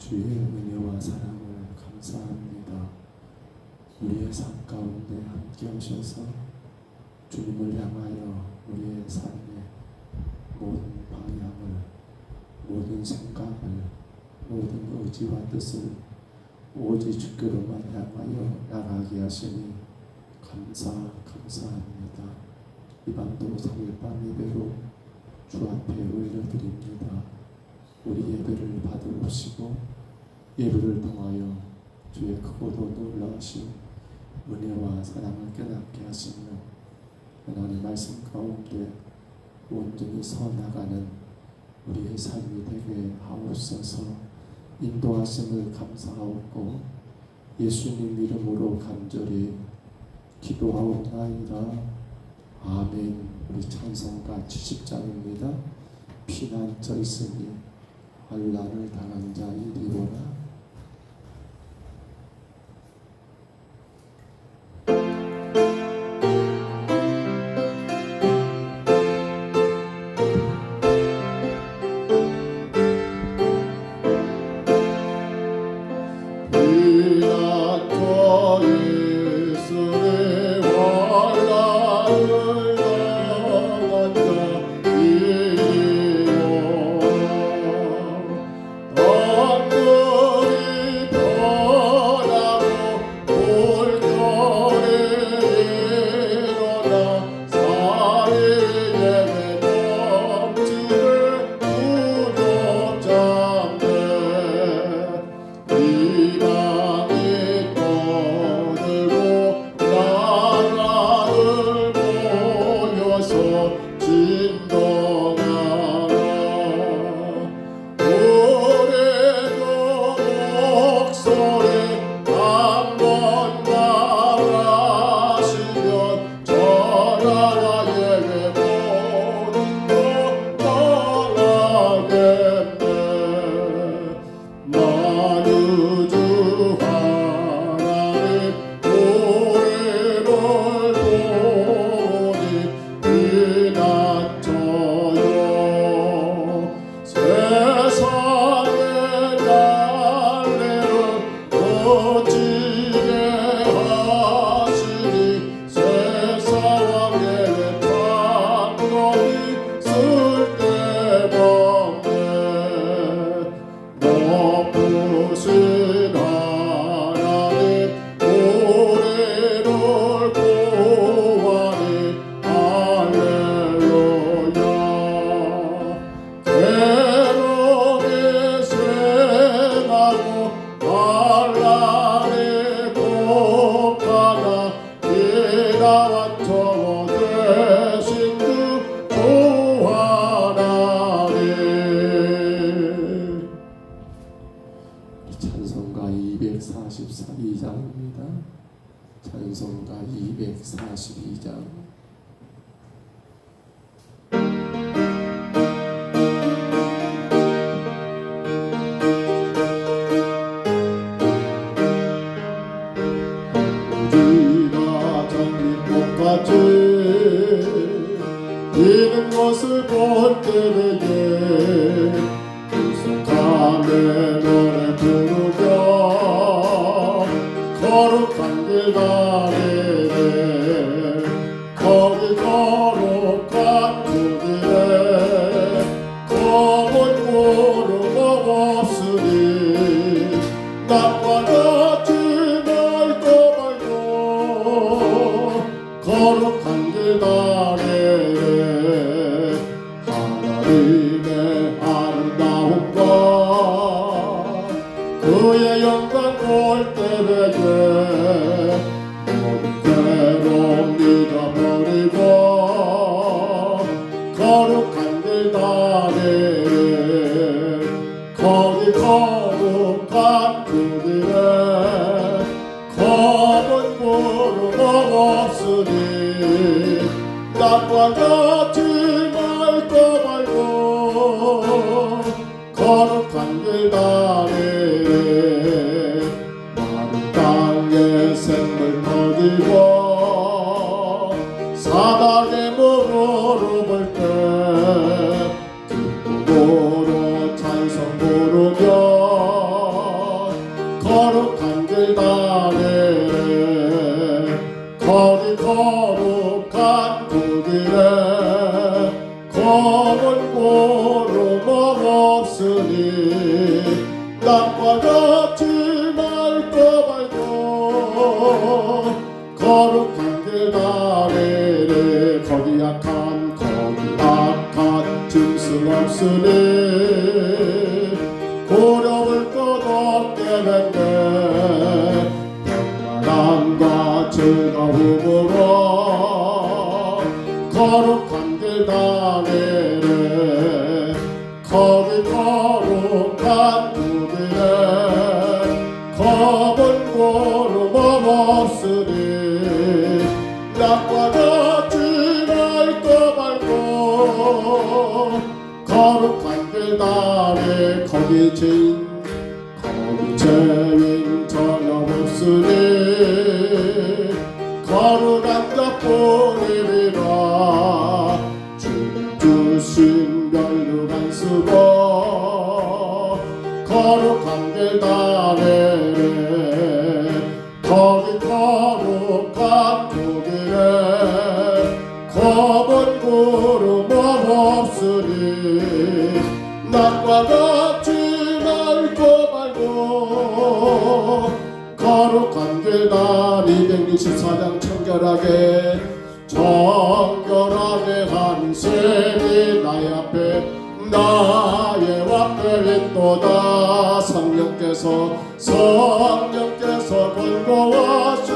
주의 은혜와 사랑을 감사합니다. 우리의 삶 가운데 함께 하셔서 주님을 향하여 우리의 삶의 모든 방향을, 모든 생각을, 모든 의지와 뜻을 오직 주께로만 향하여 나가게 하시니 감사합니다. 이 밤도 3일밤 예배로 주 앞에 올려드립니다. 우리 예배를 받으시고 예배를 통하여 주의 크고도 놀라우신 은혜와 사랑을 깨닫게 하시며 하나님의 말씀 가운데 온전히 서나가는 우리의 삶이 되게 하옵소서. 인도하심을 감사하옵고 예수님 이름으로 간절히 기도하옵나이다. 아멘. 우리 찬송가 70장입니다. 피난처 있으니 환난을 당한 자 이리오라. 찬송가 242장입니다. 찬송가 242장. 우리가 장미꽃같이 피는 것을 볼 때에 구속함에 너를 부르며 거룩한 길 가리네. 거기 거룩한 그 길에 검은 구름 없으니 낮과 같이 맑고 맑고 거룩한 길 가리네. 하나님의 아름다움과 그의 영광 볼 때에 모든 괴로움 잊어버리고 거룩한 길 가리네. 거기 거룩한 그 길에 검은 구름 없으니 낮과 같이 맑고 맑고 거룩한 길 가리네. 마른 땅에 샘물 터지고 사막에 무릎을 때 기쁨으로 찬송 부르며 낮과 같이 맑고 밝고 거룩한 길 다리를 거기 악한 짐승 없으니 고려울 것 없게 된대 평안함과 즐거움으로 거룩한 길 다니래 거기 거룩한 그 길에 검은 구름 없으니 낮과 같이 맑고 밝고 거룩한 길 다니 거기 죄인 전혀 없으니 거룩한 자뿐이리라 주님 주신 멸류관 쓰고 거룩한 길 다니래 거기 거룩한 그 길에 검은 구름 없으니 낮과 같이 맑고 밝고 거룩한 길 다니 264장 정결하게 한 셈이 나의 앞에 있도다 성령께서 권고하시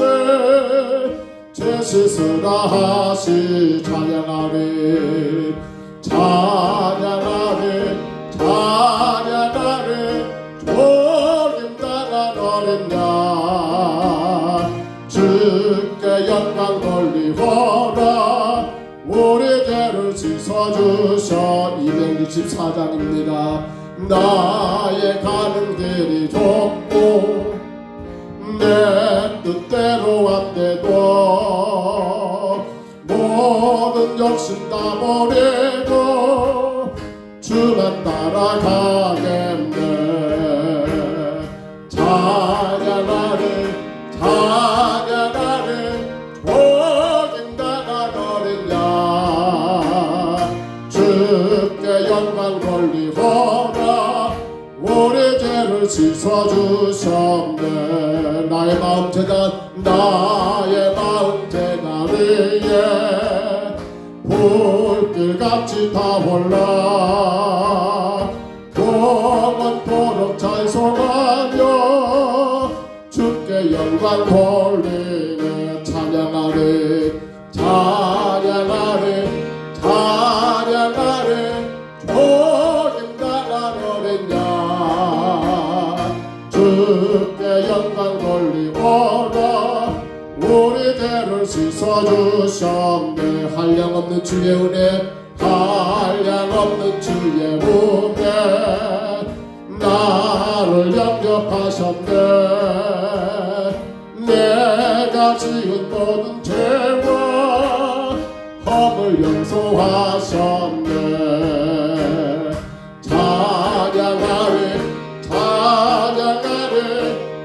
제 씻으라 하시 찬양하리 졸임당한 어린 양 주께 영광 돌리거라 우리 죄를 씻어주셔 264장입니다 나의 가는 길이 좁고 내 뜻대로 안 돼도 모든 욕심 다 버리고 주만 따라가겠네 찬양하리 복임당한 어린 양 주께 영광 돌리거라 우리 죄를 씻어주셨네 나의 마음 재단 위에 불길같이 타올라 영원토록 찬송하며 주께 영광 돌리네 찬양하리 복임당한 어린 양 주께 영광 돌리거라 우리 죄를 씻어주셨네 한량없는 주의 은혜 한량없는 주의 은혜 나를 영접하셨네 내가 지은 모든 죄와 허물 용서하셨네 찬양하리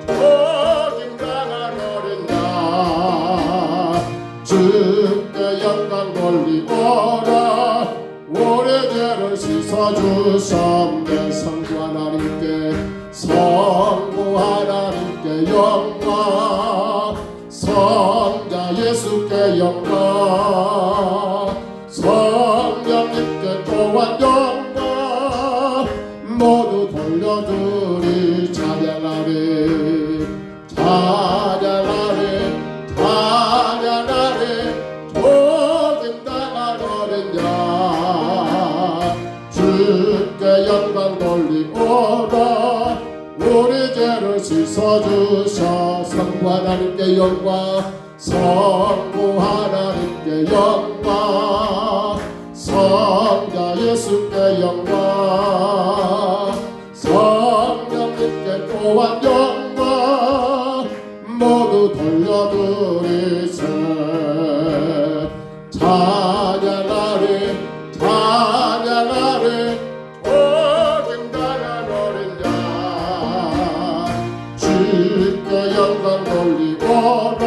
복임당한 어린 양 주께 영광 돌리거라 우리 죄를 씻어주셨네 성부 하나님께 영광 성자 예수께 영광 성령님께 또한 영광 모두 돌려드리 찬양하리 복임당한 어린 양 주께 영광 돌리오라 우리 죄를 씻어주셔 성부 하나님께 영광 성부 하나님께 영광 성자 예수께 영광 성령님께 또한 영광 모두 돌려드리세 찬양하리 복임당한 어린 양 주께 영광 돌리거라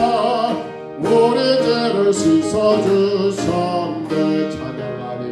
우리 죄를 씻어주셨네 찬양하리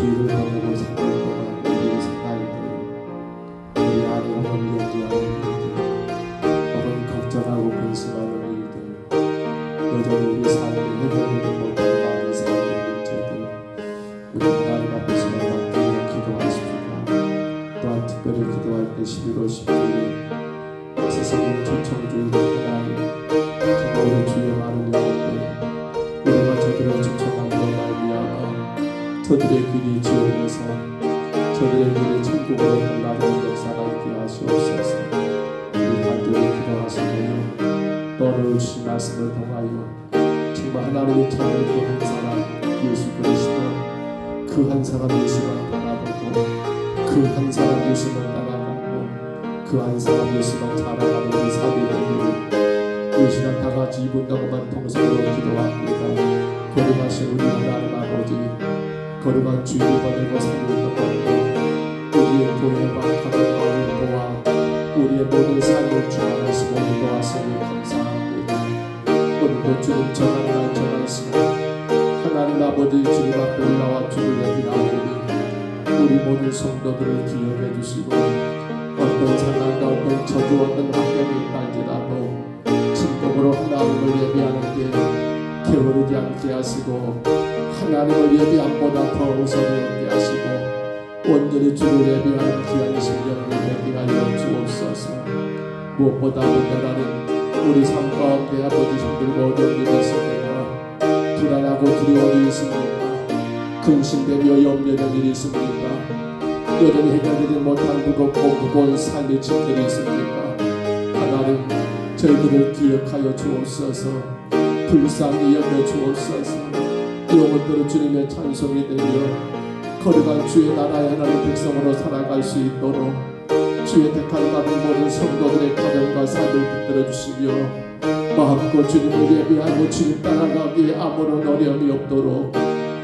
주의를 보내고 사는 동안 우리의 생활들, 우리 안에 어머니 연구하는 일들, 어머니 걱정하고 근심하는 일들, 여전히 우리 삶에 해결되지 못한 마음의 삶의 문제들, 우리 하나님 앞에서 맡기며 기도하십시다. 또한 특별히 기도할 때 11월 12일 세상의 초청주의를 하나님, 정말 우리 주의 많은 영혼들, 우리가 저들을 초청함으로 말미암아 저들의 길이 지옥에서 저들의 길이 천국으로 갈라지는 역사가 있게 하시옵소서. 우리 간절히 기도하시며 너를 주신 말씀을 통하여 정말 하나님의 찾는 그 한 사람 예수 그리스도, 그 한 사람 예수만 바라보고 그 한 사람 예수만 따라가고 그 한 사람 예수만 자라가는 우리 삶이 되기를 이 시간 다같이 이분다고만 통성으로 기도합니다. 거룩하신 우리 하나님 아버지, 거룩한 주일을 보내고 3일 동안 우리의 교회와 가정과 일도와 우리의 모든 삶을 주관하시고 인도하시니 감사합니다. 오늘도 주님 전한 날 전한 시간 하나님 아버지 주님 앞에 올라와 주를 예비하오니 우리 모든 성도들을 기억해 주시고 어떤 상황과 어떤 저주 어떤 환경이 있날지라도 진정으로 하나님을 예비하는 게 게으르지 않게 하시고 하나님을 예비함보다 더 우선을 얻게 하시고 온전히 주를 예비하는 귀한 심령을 되게 하여 주옵소서. 무엇보다 오늘날은 우리 삶 가운데 아버지 힘들고 어려운 일이 있습니까? 불안하고 두려운 일이 있습니까? 근심되며 염려되는 일이 있습니까? 여전히 해결되지 못한 무겁고 무거운 삶의 짐들이 있습니까? 하나님 저희들을 기억하여 주옵소서. 불쌍히 여겨 주옵소서. 영혼들은 주님의 찬송이 되며 거룩한 주의 나라의 하나님 백성으로 살아갈 수 있도록 주의 택함 받은 모든 성도들의 가정과 삶을 붙들어 주시며 마음껏 주님을 예배하고 주님 따라가기에 아무런 어려움이 없도록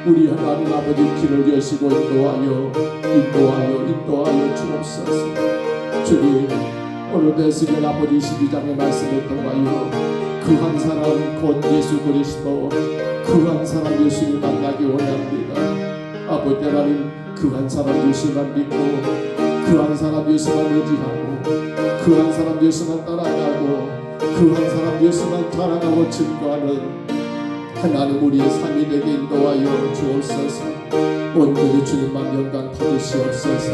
우리 하나님 아버지 길을 여시고 인도하여 주옵소서. 주님 오늘도 에스겔 아버지 12장의 말씀을 통하여 그 한 사람 곧 예수 그리스도, 그 한 사람 예수를 만나기 원합니다. 아버지 하나님 그 한 사람 예수만 믿고 그 한 사람 예수만 의지하고 그 한 사람 예수만 따라가고 그 한 사람 예수만 자랑하고 증거하는 하나님 우리의 삶이 되게 인도하여 주옵소서. 온전히 주님만 영광 받으시옵소서.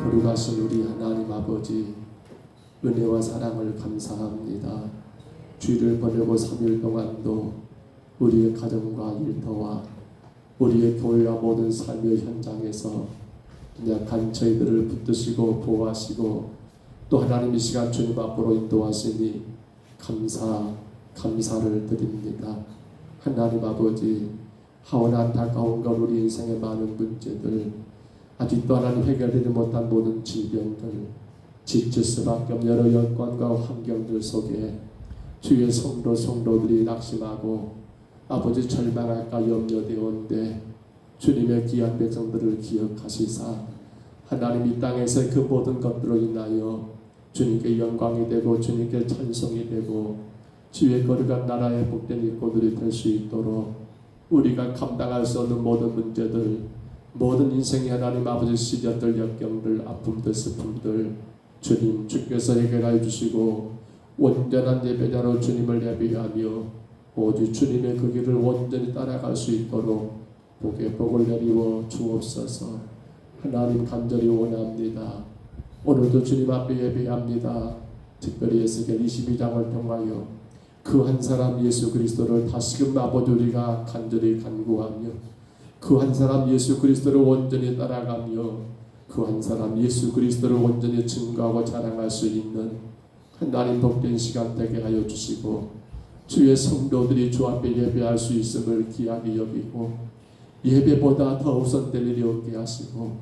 거룩하신 우리 하나님 아버지, 은혜와 사랑을 감사합니다. 주일을 보내고 3일 동안도 우리의 가정과 일터와 우리의 교회와 모든 삶의 현장에서 약한 저희들을 붙드시고 보호하시고 또 하나님 이 시간 주님 앞으로 인도하시니 감사를 드립니다. 하나님 아버지, 하오나 안타까운 것 우리 인생의 많은 문제들, 아직도 하나님 해결되지 못한 모든 질병들, 지칠 수밖에 없는 여러 여건과 환경들 속에 주의 성도들이 낙심하고 아버지 절망할까 염려되었는데 주님의 귀한 백성들을 기억하시사 하나님 이 땅에서 그 모든 것들로 인하여 주님께 영광이 되고 주님께 찬송이 되고 주의 거룩한 나라의 복된 일꾼들이 될 수 있도록 우리가 감당할 수 없는 모든 문제들, 모든 인생의 하나님 아버지 시련들, 역경들, 아픔들, 슬픔들 주께서 해결하여 주시고 온전한 예배자로 주님을 예배하며 오직 주님의 그 길을 온전히 따라갈 수 있도록 복에 복을 내리워 주옵소서. 하나님 간절히 원합니다. 오늘도 주님 앞에 예배합니다. 특별히 에스겔 22장을 통하여 그 한 사람 예수 그리스도를 다시금 아버지 우리가 간절히 간구하며 그 한 사람 예수 그리스도를 온전히 따라가며 그 한 사람 예수 그리스도를 온전히 증거하고 자랑할 수 있는 하나님 복된 시간 되게 하여 주시고 주의 성도들이 주 앞에 예배할 수 있음을 귀하게 여기고 예배보다 더 우선될 일이 없게 하시고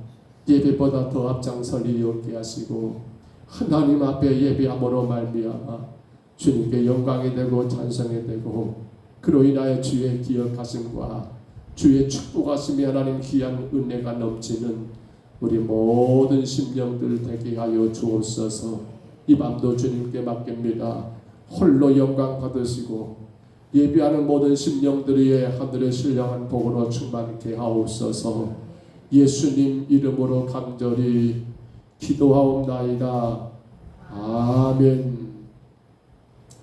예배보다 더 앞장설 일이 없게 하시고 하나님 앞에 예배함으로 말미암아 주님께 영광이 되고 찬송이 되고 그로 인하여 주의 기억하심과 주의 축복하심이 하나님 귀한 은혜가 넘치는 우리 모든 심령들 되게 하여 주옵소서. 이 밤도 주님께 맡깁니다. 홀로 영광 받으시고 예비하는 모든 심령들이 하늘의 신령한 복으로 충만케 하옵소서. 예수님 이름으로 간절히 기도하옵나이다. 아멘.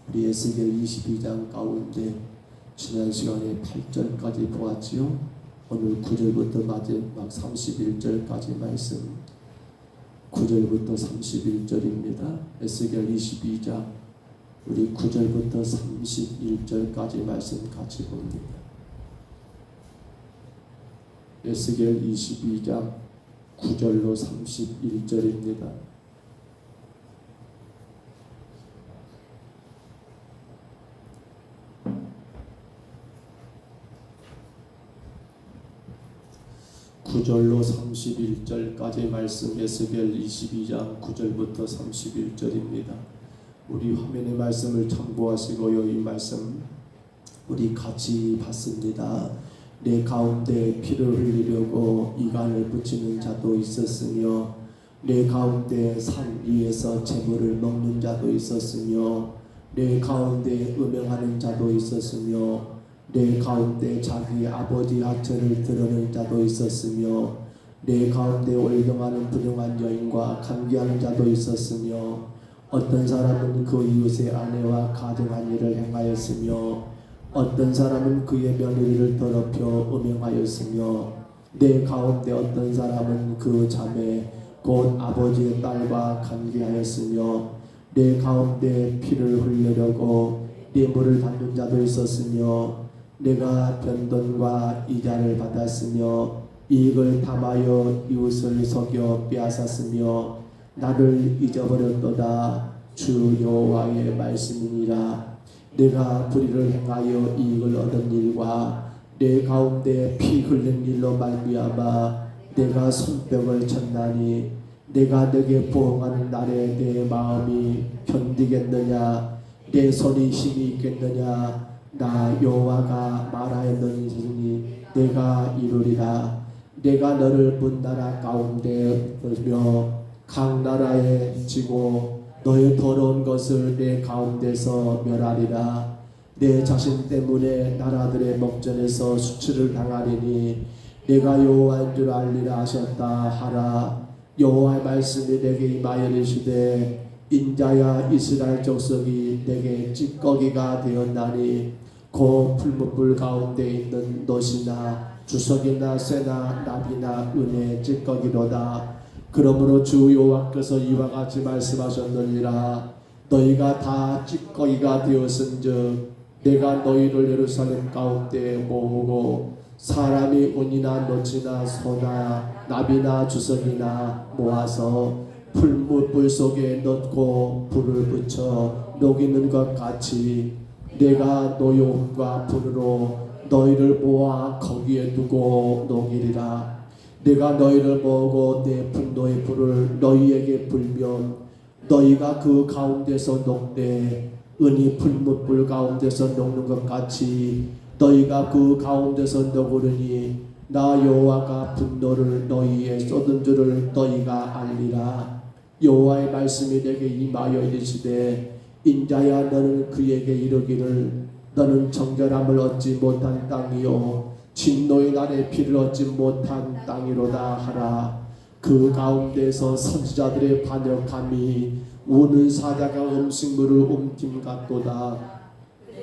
우리 에스겔 22장 가운데 지난 시간에 8절까지 보았지요. 오늘 9절부터 마지막 31절까지 말씀, 9절부터 31절입니다. 에스겔 22장 우리 9절부터 31절까지 말씀 같이 봅니다. 에스겔 22장 9절로 31절입니다. (9절로) 31절까지 말씀, 에스겔 22장 9절부터 31절입니다. 우리 화면의 말씀을 참고하시고요. 이 말씀 우리 같이 봤습니다. 내 가운데 피를 흘리려고 이간을 붙이는 자도 있었으며 내 가운데 산 위에서 재물을 먹는 자도 있었으며 내 가운데 음행하는 자도 있었으며 내 가운데 자기 아버지 하체를 드러낸 자도 있었으며 내 가운데 올경하는 불행한 여인과 간계하는 자도 있었으며 어떤 사람은 그 이웃의 아내와 가정한 일을 행하였으며 어떤 사람은 그의 며느리를 더럽혀 음행하였으며 내 가운데 어떤 사람은 그 자매 곧 아버지의 딸과 관계하였으며 내 가운데 피를 흘리려고 뇌물을 받는 자도 있었으며 내가 변돈과 이자를 받았으며 이익을 탐하여 이웃을 속여 빼앗았으며 나를 잊어버렸도다. 주 여호와의 말씀이니라. 내가 불의를 행하여 이익을 얻은 일과 내 가운데 피 흘린 일로 말미암아 내가 손뼉을 쳤나니 내가 내게 보응하는 날에 내 마음이 견디겠느냐? 내 손이 힘이 있겠느냐? 나 여호와가 말하였느니 내가 이루리라. 내가 너를 문나라 가운데 들며 각 나라에 지고 너의 더러운 것을 내 가운데서 멸하리라. 내 자신 때문에 나라들의 목전에서 수치를 당하리니 내가 여호와인 줄 알리라 하셨다 하라. 여호와의 말씀이 내게 임하여 이르시되 인자야 이스라엘 족속이 내게 찌꺼기가 되었나니 곧 풀무불 가운데 있는 놋이나 주석이나 쇠나 납이나 은의 찌꺼기로다. 그러므로 주 여호와께서 이와 같이 말씀하셨느니라. 너희가 다 찌꺼기가 되었은즉 내가 너희를 예루살렘 가운데 모으고 사람이 은이나 놋이나 소나 납이나 주석이나 모아서 풀무불 속에 넣고 불을 붙여 녹이는 것 같이 내가 노여움과 불으로 너희를 모아 거기에 두고 녹이리라. 내가 너희를 모으고 내 분노의 불을 너희에게 불면 너희가 그 가운데서 녹되 은이 풀무불 가운데서 녹는 것 같이 너희가 그 가운데서 녹으리니 나 여호와가 분노를 너희에 쏟은 줄을 너희가 알리라. 여호와의 말씀이 내게 임하여 이르시되 인자야 너는 그에게 이르기를 너는 정결함을 얻지 못한 땅이요 진노의 날에 피를 얻지 못한 땅이로다 하라. 그 가운데서 선지자들의 반역함이 우는 사자가 음식물을 움킴 같도다.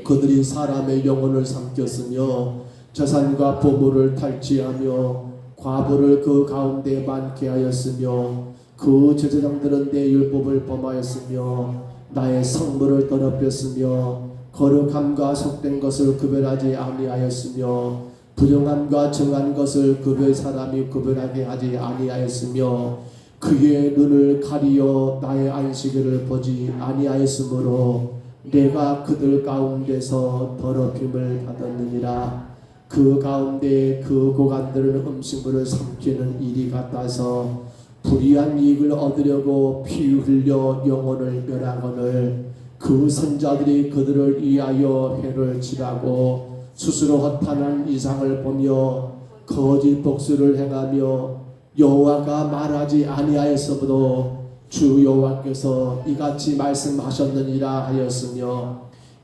그들이 사람의 영혼을 삼켰으며 재산과 보물을 탈취하며 과부를 그 가운데 많게 하였으며 그 제사장들은 내 율법을 범하였으며 나의 성물을 더럽혔으며 거룩함과 속된 것을 구별하지 아니하였으며 부정함과 정한 것을 그의 사람이 구별하게 하지 아니하였으며 그의 눈을 가리어 나의 안식일을 보지 아니하였으므로 내가 그들 가운데서 더럽힘을 받았느니라. 그 가운데 그 고관들은 음식물을 삼키는 일이 같아서 불의한 이익을 얻으려고 피 흘려 영혼을 멸하거늘 그 선자들이 그들을 위하여 해를 치라고 스스로 허탄한 이상을 보며 거짓 복수를 행하며 여호와가 말하지 아니하였으므로 주 여호와께서 이같이 말씀하셨느니라 하였으며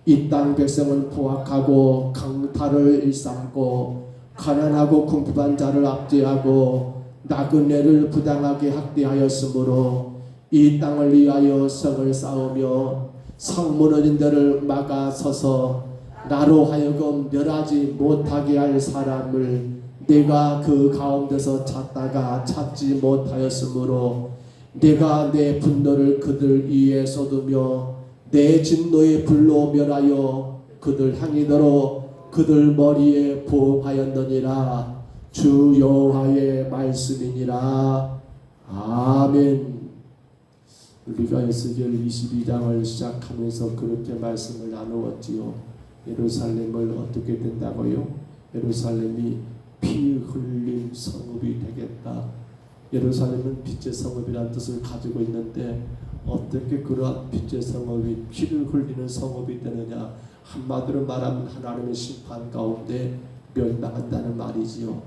이 땅 백성은 포악하고 강탈을 일삼고 가난하고 궁핍한 자를 압제하고 나그네를 부당하게 학대하였으므로 이 땅을 위하여 성을 쌓으며 성 무너진 데를 막아서서 나로 하여금 멸하지 못하게 할 사람을 내가 그 가운데서 찾다가 찾지 못하였으므로 내가 내 분노를 그들 위에 쏟으며 내 진노의 불로 멸하여 그들 향이더러 그들 머리에 보호하였느니라. 주 여호와의 말씀이니라. 아멘. 우리가 에스겔 22장을 시작하면서 그렇게 말씀을 나누었지요. 예루살렘을 어떻게 된다고요? 예루살렘이 피 흘린 성읍이 되겠다. 예루살렘은 빛의 성읍이라는 뜻을 가지고 있는데 어떻게 그러한 빛의 성읍이 피를 흘리는 성읍이 되느냐? 한마디로 말하면 하나님의 심판 가운데 멸망한다는 말이지요.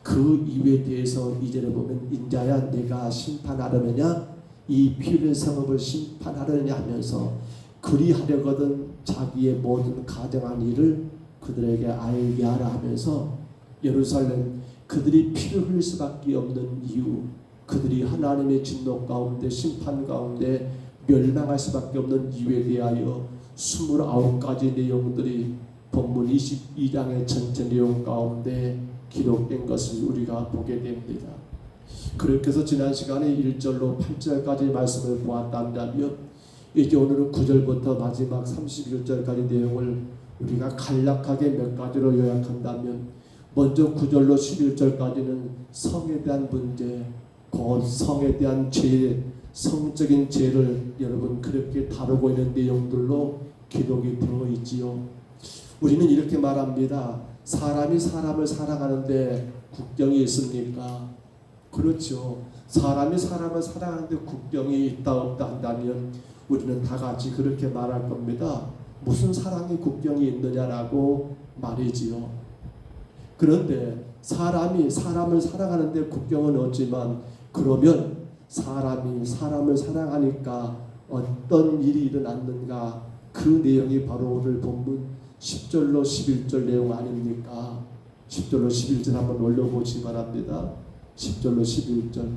그 이유에 대해서 이제는 보면 인자야 내가 심판하려느냐, 이 피를 성읍을 심판하려느냐 하면서 그리하려거든 자기의 모든 가정한 일을 그들에게 알게 하라 하면서 예루살렘 그들이 피를 흘릴 수밖에 없는 이유, 그들이 하나님의 진노 가운데 심판 가운데 멸망할 수밖에 없는 이유에 대하여 29가지 내용들이 본문 22장의 전체 내용 가운데 기록된 것을 우리가 보게 됩니다. 그렇게 해서 지난 시간에 1절로 8절까지 말씀을 보았다면 이제 오늘은 9절부터 마지막 31절까지 내용을 우리가 간략하게 몇 가지로 요약한다면 먼저 9절로 11절까지는 성에 대한 문제, 곧 성에 대한 죄, 성적인 죄를 여러분 그렇게 다루고 있는 내용들로 기록이 되어 있지요. 우리는 이렇게 말합니다. 사람이 사람을 사랑하는데 국경이 있습니까? 그렇죠. 사람이 사람을 사랑하는데 국경이 있다 없다 한다면 우리는 다 같이 그렇게 말할 겁니다. 무슨 사랑이 국경이 있느냐라고 말이지요. 그런데 사람이 사람을 사랑하는데 국경은 없지만 그러면 사람이 사람을 사랑하니까 어떤 일이 일어났는가, 그 내용이 바로 오늘 본문 10절로 11절 내용 아닙니까? 10절로 11절 한번 올려보시기 바랍니다. 10절로 11절.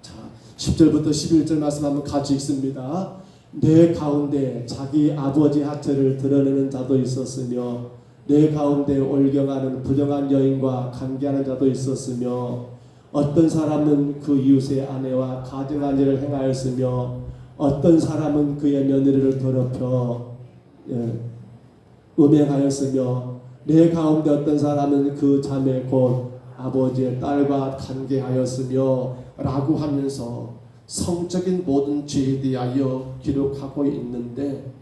자, 10절부터 11절 말씀 한번 같이 읽습니다. 내 가운데 자기 아버지 하체를 드러내는 자도 있었으며 내 가운데 올경하는 부정한 여인과 관계하는 자도 있었으며 어떤 사람은 그 이웃의 아내와 가증한 일을 행하였으며 어떤 사람은 그의 며느리를 더럽혀 음행하였으며 내 가운데 어떤 사람은 그 자매 곧 아버지의 딸과 관계하였으며 라고 하면서 성적인 모든 죄에 대하여 기록하고 있는데,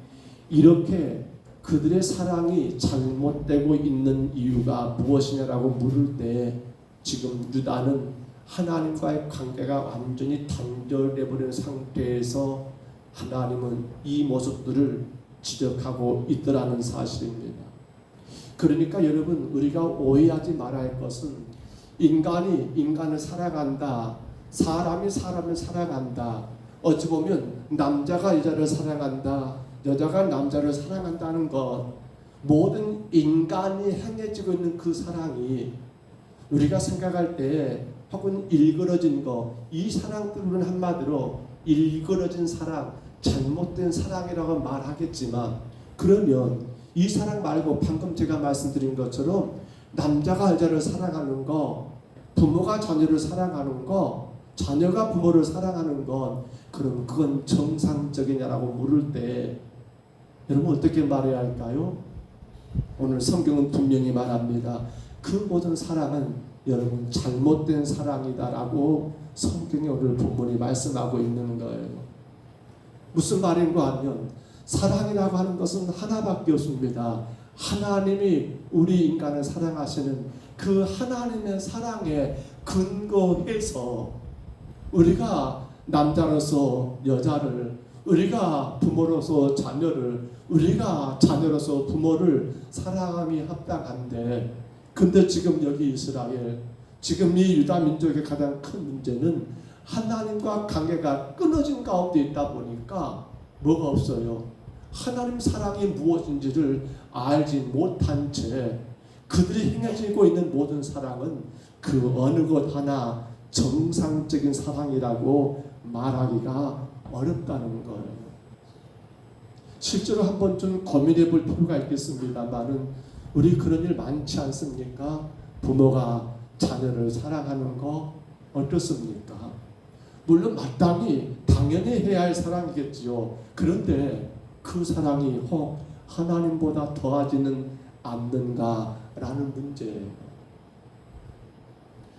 이렇게 그들의 사랑이 잘못되고 있는 이유가 무엇이냐라고 물을 때 지금 유다는 하나님과의 관계가 완전히 단절되어버린 상태에서 하나님은 이 모습들을 지적하고 있더라는 사실입니다. 그러니까 여러분 우리가 오해하지 말아야 할 것은 인간이 인간을 사랑한다, 사람이 사람을 사랑한다, 어찌 보면 남자가 여자를 사랑한다, 여자가 남자를 사랑한다는 것, 모든 인간이 행해지고 있는 그 사랑이 우리가 생각할 때 혹은 일그러진 것, 이 사랑들은 한마디로 일그러진 사랑, 잘못된 사랑이라고 말하겠지만, 그러면 이 사랑 말고 방금 제가 말씀드린 것처럼 남자가 여자를 사랑하는 것, 부모가 자녀를 사랑하는 것, 자녀가 부모를 사랑하는 것, 그럼 그건 정상적이냐라고 물을 때 여러분 어떻게 말해야 할까요? 오늘 성경은 분명히 말합니다. 그 모든 사랑은 여러분 잘못된 사랑이다라고 성경의 오늘 본문이 말씀하고 있는 거예요. 무슨 말인가 하면 사랑이라고 하는 것은 하나밖에 없습니다. 하나님이 우리 인간을 사랑하시는 그 하나님의 사랑에 근거해서 우리가 남자로서 여자를, 우리가 부모로서 자녀를, 우리가 자녀로서 부모를 사랑함이 합당한데, 근데 지금 여기 이스라엘, 지금 이 유다 민족의 가장 큰 문제는 하나님과 관계가 끊어진 가운데 있다 보니까 뭐가 없어요? 하나님 사랑이 무엇인지를 알지 못한 채 그들이 행해지고 있는 모든 사랑은 그 어느 것 하나 정상적인 사랑이라고 말하기가 어렵다는 거예요. 실제로 한번 좀 고민해 볼 필요가 있겠습니다만은 우리 그런 일 많지 않습니까? 부모가 자녀를 사랑하는 거 어떻습니까? 물론 마땅히 당연히 해야 할 사랑이겠지요. 그런데 그 사랑이 혹 하나님보다 더하지는 않는가라는 문제예요.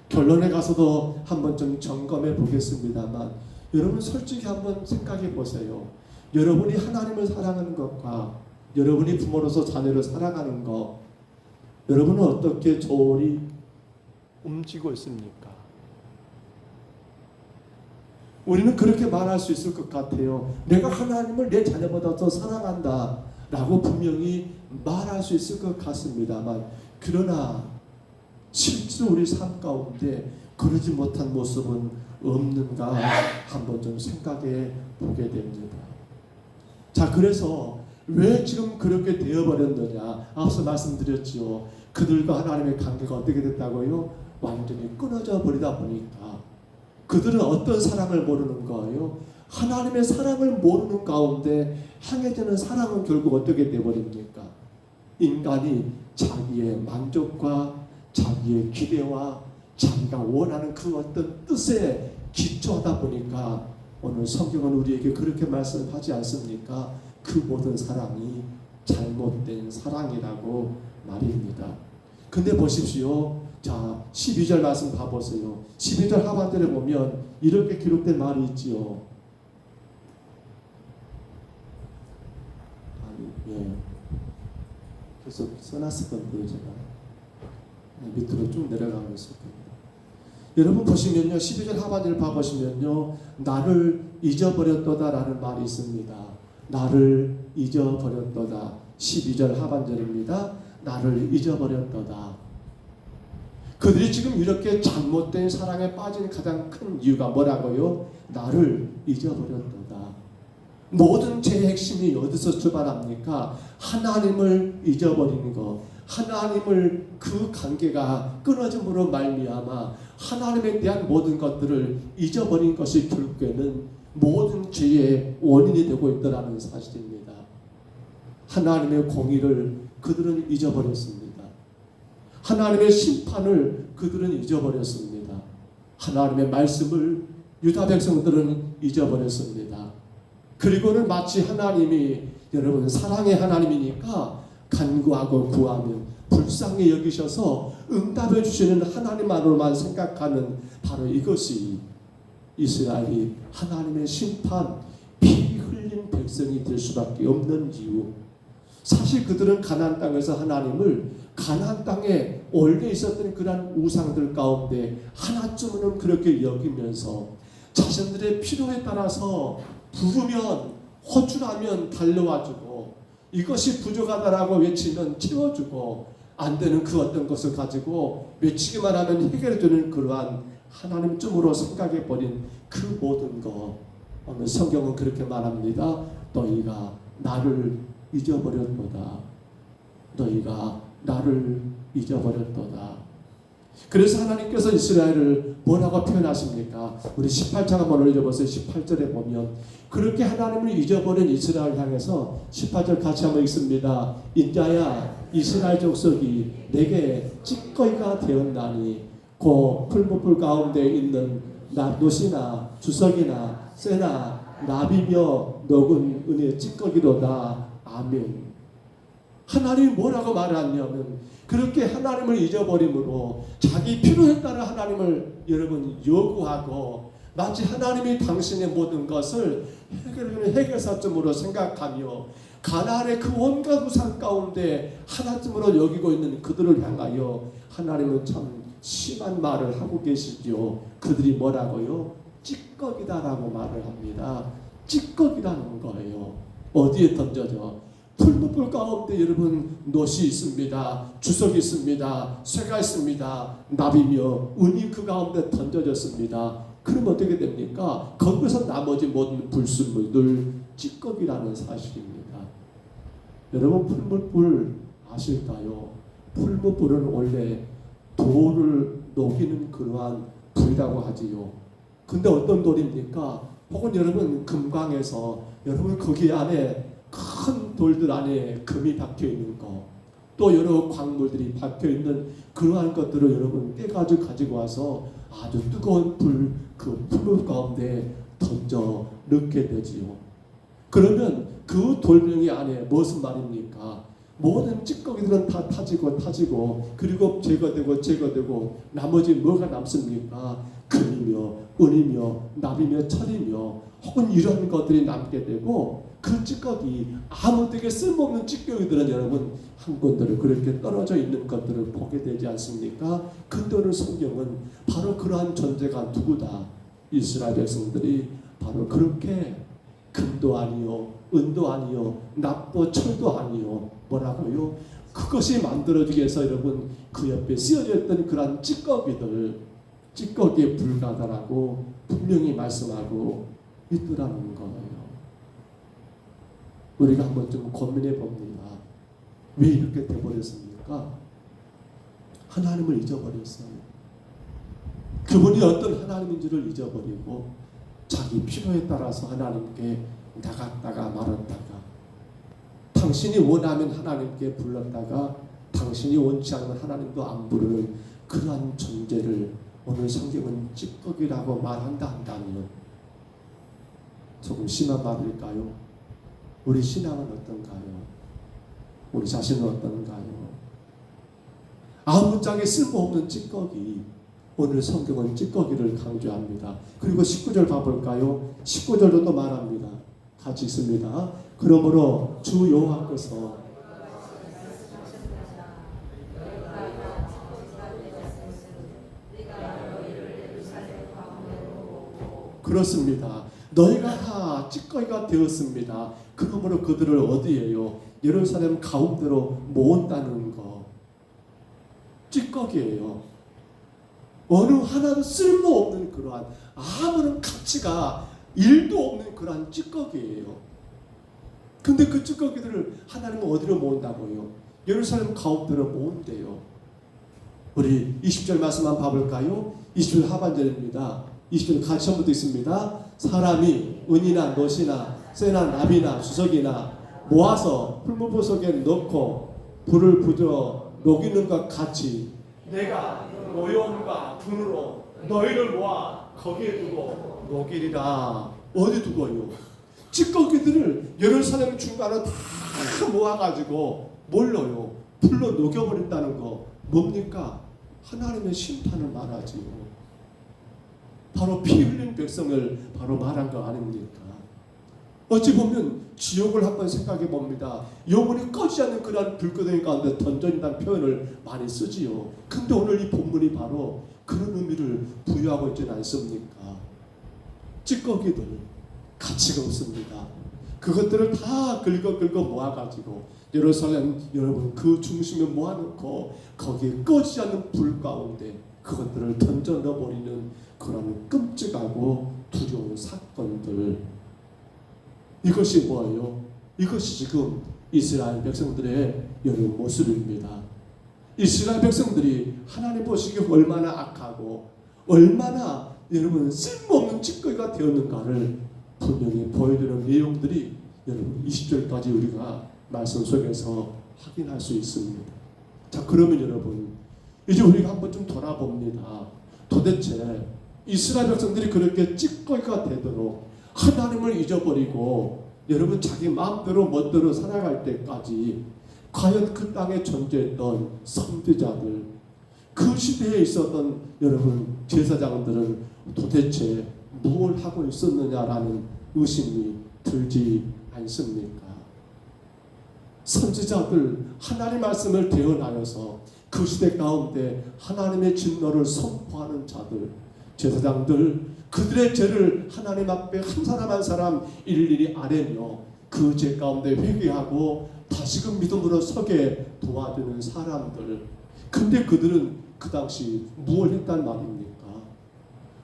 결론에 가서도 한번 좀 점검해 보겠습니다만 여러분 솔직히 한번 생각해 보세요. 여러분이 하나님을 사랑하는 것과 여러분이 부모로서 자녀를 사랑하는 것, 여러분은 어떻게 조울이 움직이고 있습니까? 우리는 그렇게 말할 수 있을 것 같아요. 내가 하나님을 내 자녀보다 더 사랑한다 라고 분명히 말할 수 있을 것 같습니다만, 그러나 실제로 우리 삶 가운데 그러지 못한 모습은 없는가 한번 좀 생각해 보게 됩니다. 자, 그래서 왜 지금 그렇게 되어버렸느냐? 앞서 말씀드렸지요. 그들과 하나님의 관계가 어떻게 됐다고요? 완전히 끊어져 버리다 보니까 그들은 어떤 사랑을 모르는 거예요? 하나님의 사랑을 모르는 가운데 향해지는 사랑은 결국 어떻게 되어버립니까? 인간이 자기의 만족과 자기의 기대와 자기가 원하는 그 어떤 뜻에 기초하다 보니까 오늘 성경은 우리에게 그렇게 말씀하지 않습니까? 그 모든 사랑이 잘못된 사랑이라고 말입니다. 근데 보십시오. 자, 12절 말씀 봐보세요. 12절 하반절에 보면 이렇게 기록된 말이 있지요. 그래서 써놨을 건데요, 제가 밑으로 쭉 내려가고 있을 겁니다. 여러분 보시면요, 12절 하반절을 봐보시면요, 나를 잊어버렸도다 라는 말이 있습니다. 나를 잊어버렸도다. 12절 하반절입니다. 나를 잊어버렸도다. 그들이 지금 이렇게 잘못된 사랑에 빠진 가장 큰 이유가 뭐라고요? 나를 잊어버렸도다. 모든 죄의 핵심이 어디서 출발합니까? 하나님을 잊어버리는 것, 하나님을 그 관계가 끊어짐으로 말미암아 하나님에 대한 모든 것들을 잊어버린 것이 결국에는 모든 죄의 원인이 되고 있다는 사실입니다. 하나님의 공의를 그들은 잊어버렸습니다. 하나님의 심판을 그들은 잊어버렸습니다. 하나님의 말씀을 유다 백성들은 잊어버렸습니다. 그리고는 마치 하나님이 여러분 사랑의 하나님이니까 간구하고 구하면 불쌍히 여기셔서 응답해 주시는 하나님만으로만 생각하는 바로 이것이 이스라엘이 하나님의 심판, 피 흘린 백성이 될 수밖에 없는 이유. 사실 그들은 가나안 땅에서 하나님을 가나안 땅에 원래 있었던 그러한 우상들 가운데 하나쯤은 그렇게 여기면서 자신들의 필요에 따라서 부르면 호출하면 달려와주고 이것이 부족하다라고 외치면 채워주고 안 되는 그 어떤 것을 가지고 외치기만 하면 해결해주는 그러한 하나님쯤으로 생각해버린 그 모든 것. 오늘 성경은 그렇게 말합니다. 너희가 나를 잊어버렸도다. 너희가 나를 잊어버렸도다. 그래서 하나님께서 이스라엘을 뭐라고 표현하십니까? 우리 18장 한번 올려보세요. 18절에 보면 그렇게 하나님을 잊어버린 이스라엘 향해서 18절 같이 한번 읽습니다. 인자야 이스라엘 족속이 내게 찌꺼기가 되었나니 고 풀무불 가운데 있는 노시나 주석이나 쇠나 나비며 녹은 은혜의 찌꺼기로다. 아멘. 하나님이 뭐라고 말하냐면 그렇게 하나님을 잊어버림으로 자기 필요에 따라 하나님을 여러분 요구하고 마치 하나님이 당신의 모든 것을 해결하는 해결사점으로 생각하며 가나안의 그 온갖 우상 가운데 하나쯤으로 여기고 있는 그들을 향하여 하나님은 참 심한 말을 하고 계시죠. 그들이 뭐라고요? 찌꺼기다라고 말을 합니다. 찌꺼기라는 거예요. 어디에 던져져? 풀무불 가운데 여러분 노시 있습니다. 주석이 있습니다. 쇠가 있습니다. 나비며 은이 그 가운데 던져졌습니다. 그럼 어떻게 됩니까? 거기서 나머지 모든 불순물들 찌꺼기라는 사실입니다. 여러분 풀무불 아실까요? 풀무불은 원래 돌을 녹이는 그러한 불이라고 하지요. 근데 어떤 돌입니까? 혹은 여러분 금강에서 여러분 거기 안에 큰 돌들 안에 금이 박혀 있는 거, 또 여러 광물들이 박혀 있는 그러한 것들을 여러분 깨가지고 가지고 와서 아주 뜨거운 그 풀무 가운데 던져 넣게 되지요. 그러면 그 돌멩이 안에 무슨 말입니까? 모든 찌꺼기들은 다 타지고 그리고 제거되고 나머지 뭐가 남습니까? 금이며 은이며 납이며 철이며 혹은 이런 것들이 남게 되고, 그 찌꺼기 아무데게 쓸모없는 찌꺼기들은 여러분 한 군데로 그렇게 떨어져 있는 것들을 보게 되지 않습니까? 근데 오늘 성경은 바로 그러한 존재가 누구다? 이스라엘 백성들이 바로 그렇게 금도 아니요 은도 아니요 납도 철도 아니요 뭐라고요? 그것이 만들어지기 위해서 여러분 그 옆에 쓰여져 있던 그러한 찌꺼기에 불과하다라고 분명히 말씀하고 있더라는 거예요. 우리가 한번 좀 고민해 봅니다. 왜 이렇게 돼버렸습니까? 하나님을 잊어버렸어요. 그분이 어떤 하나님인지를 잊어버리고 자기 필요에 따라서 하나님께 나갔다가 말았다가, 당신이 원하면 하나님께 불렀다가 당신이 원치 않으면 하나님도 안 부르는 그러한 존재를 오늘 성경은 찌꺼기라고 말한다 한다면 조금 심한 말일까요? 우리 신앙은 어떤가요? 우리 자신은 어떤가요? 아무짝에 쓸모없는 찌꺼기. 오늘 성경은 찌꺼기를 강조합니다. 그리고 19절 봐볼까요? 19절도 또 말합니다. 같이 있습니다. 그러므로 주 여호와께서 그렇습니다. 너희가 다 찌꺼기가 되었습니다. 그러므로 그들을 어디에요? 예루살렘 가운데로 모은다는 거. 찌꺼기예요. 어느 하나도 쓸모없는 그러한 아무런 가치가 1도 없는 그러한 찌꺼기예요. 근데 그 찌꺼기들을 하나님은 어디로 모은다고요? 예루살렘 가운데로 모은대요. 우리 20절 말씀 한번 봐볼까요? 20절 하반절입니다. 20절 같이 한번 있습니다. 사람이 은이나 놋이나 쇠나 납이나 수석이나 모아서 풀무보석에 넣고 불을 부져 녹이는 것 같이 내가 노여움과 분으로 너희를 모아 거기에 두고 녹이리라. 어디 두고요? 찌꺼기들을 예루살렘 중간에 다 모아가지고 뭘로요? 불로 녹여버린다는 거 뭡니까? 하나님의 심판을 말하지요. 바로 피 흘린 백성을 바로 말한 거 아닙니까? 어찌 보면 지옥을 한번 생각해 봅니다. 영원히 꺼지지 않는 그런 불구덩이 가운데 던져진다는 표현을 많이 쓰지요. 근데 오늘 이 본문이 바로 그런 의미를 부여하고 있지는 않습니까? 찌꺼기들 가치가 없습니다. 그것들을 다 긁어 모아가지고 예루살렘 여러분 그 중심에 모아놓고 거기에 꺼지지 않는 불 가운데 그것들을 던져 넣어버리는 그런 끔찍하고 두려운 사건들. 이것이 뭐예요? 이것이 지금 이스라엘 백성들의 여러분 모습입니다. 이스라엘 백성들이 하나님 보시기에 얼마나 악하고 얼마나 여러분 쓸모없는 찌꺼기가 되었는가를 분명히 보여주는 내용들이 여러분 20절까지 우리가 말씀 속에서 확인할 수 있습니다. 자, 그러면 여러분 이제 우리가 한번 좀 돌아봅니다. 도대체 이스라엘 백성들이 그렇게 찌꺼기가 되도록 하나님을 잊어버리고 여러분 자기 마음대로 멋대로 살아갈 때까지 과연 그 땅에 존재했던 선지자들, 그 시대에 있었던 여러분 제사장들은 도대체 무엇을 하고 있었느냐라는 의심이 들지 않습니까? 선지자들 하나님 말씀을 대언하여서 그 시대 가운데 하나님의 진노를 선포하는 자들, 제사장들, 그들의 죄를 하나님 앞에 한 사람 한 사람 일일이 아뢰며 그 죄 가운데 회개하고 다시금 믿음으로 서게 도와주는 사람들. 근데 그들은 그 당시 무엇을 했단 말입니까?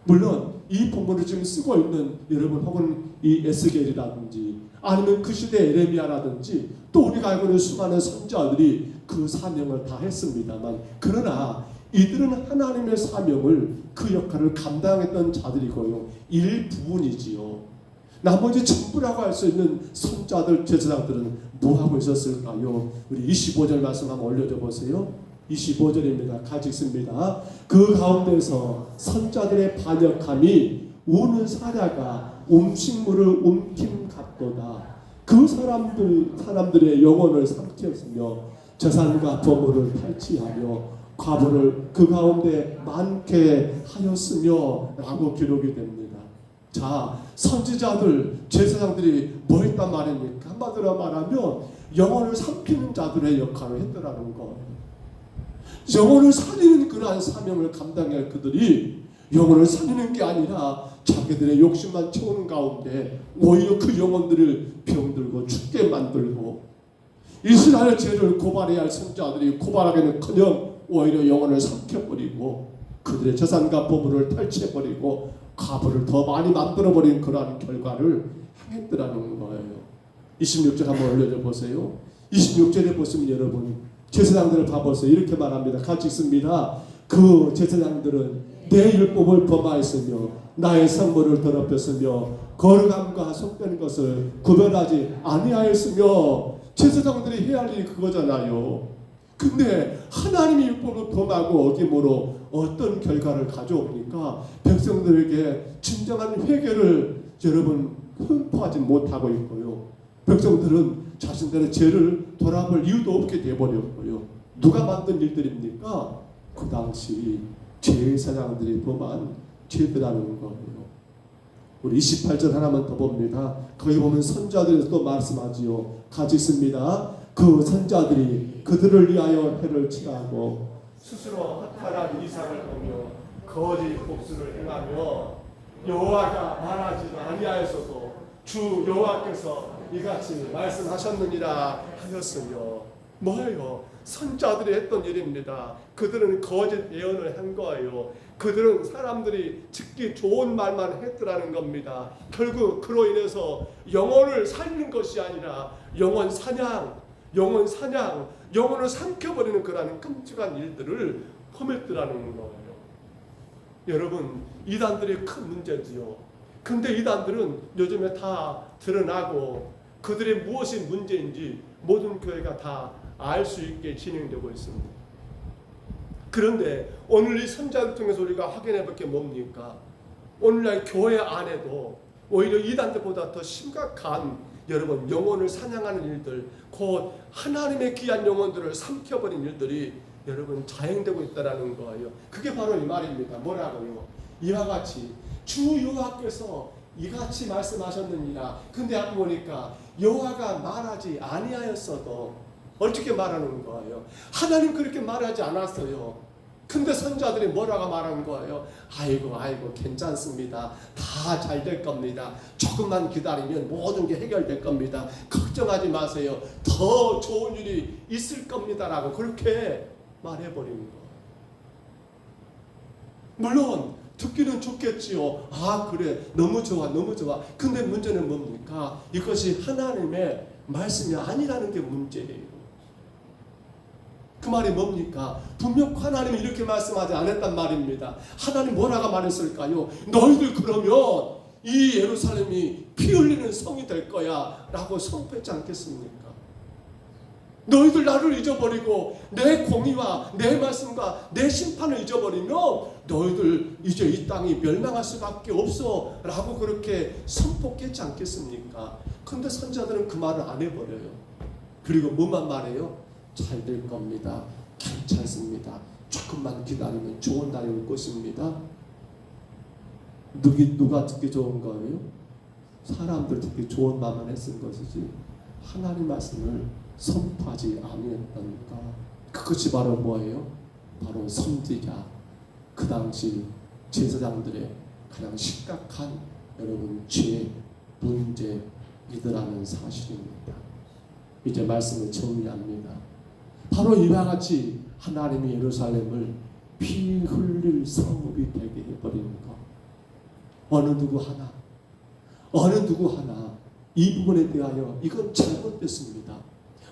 물론 이 본문을 지금 쓰고 있는 여러분 혹은 이 에스겔이라든지 아니면 그 시대 에레미야라든지 또 우리가 알고 있는 수많은 선지자들이 그 사명을 다 했습니다만, 그러나 이들은 하나님의 사명을 그 역할을 감당했던 자들이고요, 일부분이지요. 나머지 전부라고 할 수 있는 선자들, 제사장들은 뭐하고 있었을까요? 우리 25절 말씀 한번 올려줘 보세요. 25절입니다. 같이 읽습니다. 그 가운데서 선자들의 반역함이 우는 사자가 음식물을 움킴 같도다. 그 사람들의 영혼을 삼켰으며 재산과 보물을 탈취하며 과부를 그 가운데 많게 하였으며 라고 기록이 됩니다. 자, 선지자들, 제사장들이 뭐 했단 말입니까? 한마디로 말하면 영혼을 삼키는 자들의 역할을 했더라는 것. 영혼을 살리는 그러한 사명을 감당할 그들이 영혼을 살리는 게 아니라 자기들의 욕심만 채우는 가운데 오히려 그 영혼들을 병들고 죽게 만들고, 이스라엘 죄를 고발해야 할 선지자들이 고발하기는커녕 오히려 영혼을 삼켜버리고 그들의 재산과 보물을 탈취해버리고 과부를 더 많이 만들어버린 그러한 결과를 행했더라는 거예요. 26절 한번 올려줘 보세요. 26절에 보시면 여러분 제사장들을 봐보세요. 이렇게 말합니다. 같이 읽습니다. 그 제사장들은 내 율법을 범하였으며 나의 성물을 더럽혔으며 거룩함과 속된 것을 구별하지 아니하였으며, 제사장들이 해야 할 일이 그거잖아요. 근데 하나님의 율법을 범하고 어김으로 어떤 결과를 가져오니까 백성들에게 진정한 회개를 여러분 선포하지 못하고 있고요. 백성들은 자신들의 죄를 돌아볼 이유도 없게 되어버렸고요. 누가 만든 일들입니까? 그 당시 제사장들이 범한 죄들하는 거예요. 우리 28절 하나만 더 봅니다. 거기 보면 선자들에서 또 말씀하지요. 같이 있습니다. 그 선자들이 그들을 위하여 해를 칠하고 스스로 허탄한 이상을 보며 거짓 복수를 행하며 여호와가 말하지 아니하였어도 주 여호와께서 이같이 말씀하셨느니라 하였으며, 뭐예요? 선자들이 했던 일입니다. 그들은 거짓 예언을 한 거예요. 그들은 사람들이 듣기 좋은 말만 했더라는 겁니다. 결국 그로 인해서 영혼을 살리는 것이 아니라 영혼 사냥, 영혼을 삼켜버리는 그러한 끔찍한 일들을 범했더라는 거예요. 여러분, 이단들의 큰 문제지요. 근데 이단들은 요즘에 다 드러나고 그들의 무엇이 문제인지 모든 교회가 다 알 수 있게 진행되고 있습니다. 그런데 오늘 이 선자를 통해서 우리가 확인해 볼 게 뭡니까? 오늘날 교회 안에도 오히려 이단들보다 더 심각한 여러분 영혼을 사냥하는 일들, 곧 하나님의 귀한 영혼들을 삼켜버린 일들이 여러분 자행되고 있다는 거예요. 그게 바로 이 말입니다. 뭐라고요? 이와 같이 주 여호와께서 이같이 말씀하셨느니라. 근데 아까 보니까 여호와가 말하지 아니하였어도 어떻게 말하는 거예요? 하나님 그렇게 말하지 않았어요. 근데 선자들이 뭐라고 말하는 거예요? 아이고 괜찮습니다. 다 잘 될 겁니다. 조금만 기다리면 모든 게 해결될 겁니다. 걱정하지 마세요. 더 좋은 일이 있을 겁니다라고 그렇게 말해버리는 거예요. 물론 듣기는 좋겠지요. 아 그래, 너무 좋아. 근데 문제는 뭡니까? 이것이 하나님의 말씀이 아니라는 게 문제예요. 그 말이 뭡니까? 분명 하나님이 이렇게 말씀하지 않았단 말입니다. 하나님 뭐라고 말했을까요? 너희들 그러면 이 예루살렘이 피 흘리는 성이 될 거야 라고 선포했지 않겠습니까? 너희들 나를 잊어버리고 내 공의와 내 말씀과 내 심판을 잊어버리면 너희들 이제 이 땅이 멸망할 수밖에 없어 라고 그렇게 선포했지 않겠습니까? 근데 선자들은 그 말을 안 해버려요. 그리고 뭐만 말해요? 잘 될 겁니다. 괜찮습니다. 조금만 기다리면 좋은 날이 올 것입니다. 누가 듣기 좋은 거예요? 사람들 듣기 좋은 말만 했은 것이지 하나님 말씀을 선포하지 아니했다니까. 그것이 바로 뭐예요? 바로 선지자, 그 당시 제사장들의 가장 심각한 여러분 죄, 문제이더라는 사실입니다. 이제 말씀을 정리합니다. 바로 이와 같이 하나님이 예루살렘을 피 흘릴 성읍이 되게 해버리는 것, 어느 누구 하나 이 부분에 대하여 이건 잘못됐습니다.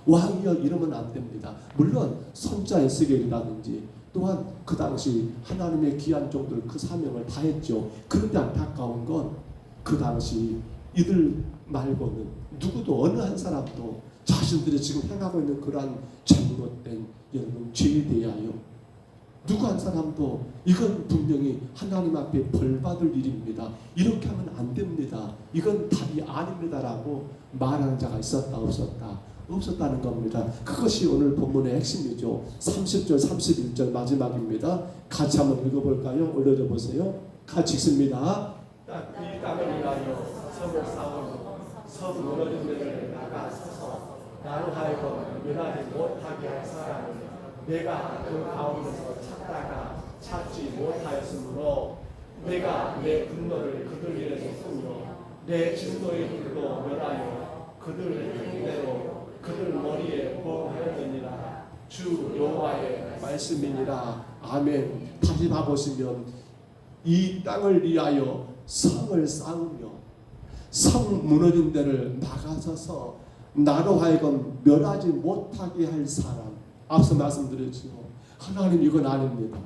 왕이여 이러면 안 됩니다. 물론 선자 에스겔이라든지 또한 그 당시 하나님의 귀한 종들 그 사명을 다했죠. 그런데 안타까운 건 그 당시 이들 말고는 누구도 어느 한 사람도 자신들이 지금 행하고 있는 그러한 잘못된 여러분 죄에 대하여 누구 한 사람도 이건 분명히 하나님 앞에 벌 받을 일입니다. 이렇게 하면 안 됩니다. 이건 답이 아닙니다라고 말하는 자가 있었다 없었다? 없었다는 겁니다. 그것이 오늘 본문의 핵심이죠. 30절 31절 마지막입니다. 같이 한번 읽어볼까요? 올려줘 보세요. 같이 읽습니다. 이 땅을 위하여 성을 쌓으며 성 무너진 데를 나가서서 나로 하여금 멸하지 못하게 할 사람을 내가 그 가운데서 찾다가 찾지 못하였으므로 내가 내 분노를 그들 위에 쏟으며 내 진노의 불로 멸하여 그들 행대로 그들 머리에 보응하였느니라. 주 여호와의 말씀이니라. 아멘. 다시 봐보시면 이 땅을 위하여 성을 쌓으며 성 무너진 데를 막아서서 나로 하여금 멸하지 못하게 할 사람. 앞서 말씀드렸죠. 하나님 이건 아닙니다.